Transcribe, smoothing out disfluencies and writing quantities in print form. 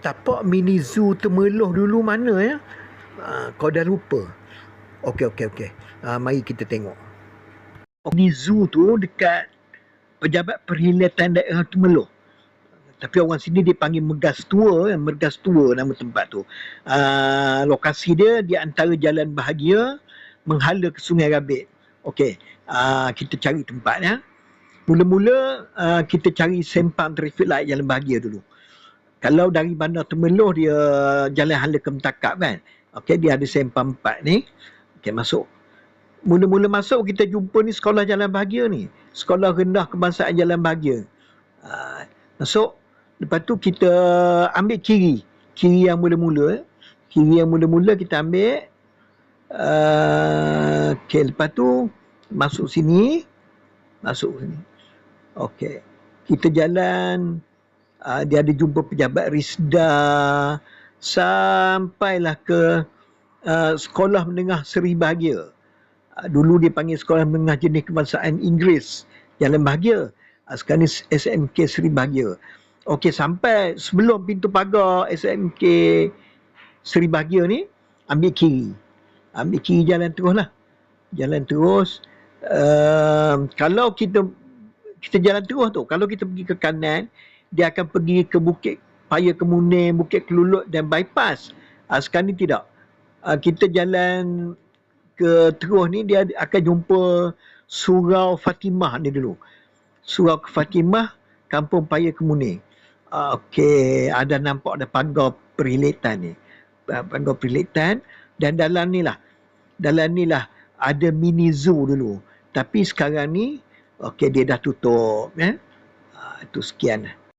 Tapak mini zoo Temeloh dulu mana ya? Kau dah lupa? Okey. Mari kita tengok. Mini zoo tu dekat Pejabat Perkhidmatan Daerah Temeloh. Tapi orang sini dia panggil Mergas Tua nama tempat tu. Lokasi dia di antara Jalan Bahagia menghala ke Sungai Rabit. Okey, kita cari tempat ya. Mula-mula kita cari sempang traffic light Jalan Bahagia dulu. Kalau dari Bandar Temeloh dia jalan hala ke Mentakap kan. Okey, dia ada sempang 4 ni. Okey, masuk. Mula-mula masuk kita jumpa ni sekolah Jalan Bahagia ni. Sekolah Rendah Kebangsaan Jalan Bahagia. Masuk. Lepas tu kita ambil kiri. Kiri yang mula-mula. Kiri yang mula-mula kita ambil. Okey, lepas tu masuk sini. Okey. Kita jalan. Dia ada jumpa pejabat Risda. Sampailah ke Sekolah Menengah Seri Bahagia. Dulu dia panggil Sekolah Menengah Jenis Kebangsaan Inggeris Jalan Bahagia. Sekarang ni SMK Seri Bahagia. Okey, sampai sebelum pintu pagar SMK Seri Bahagia ni, ambil kiri. Jalan terus lah. Jalan terus. Kalau kita jalan terus tu, kalau kita pergi ke kanan, dia akan pergi ke Bukit Paya Kemuning, Bukit Kelulut dan bypass. Sekarang ni tidak. Kita jalan ke terus ni, dia akan jumpa Surau Fatimah ni dulu. Surau Fatimah, Kampung Paya Kemuning. Okey, ada nampak ada pagar perkhidmatan ni. Pagar perkhidmatan. Dan dalam ni lah ada mini zoo dulu. Tapi sekarang ni, okey, dia dah tutup. Itu sekian.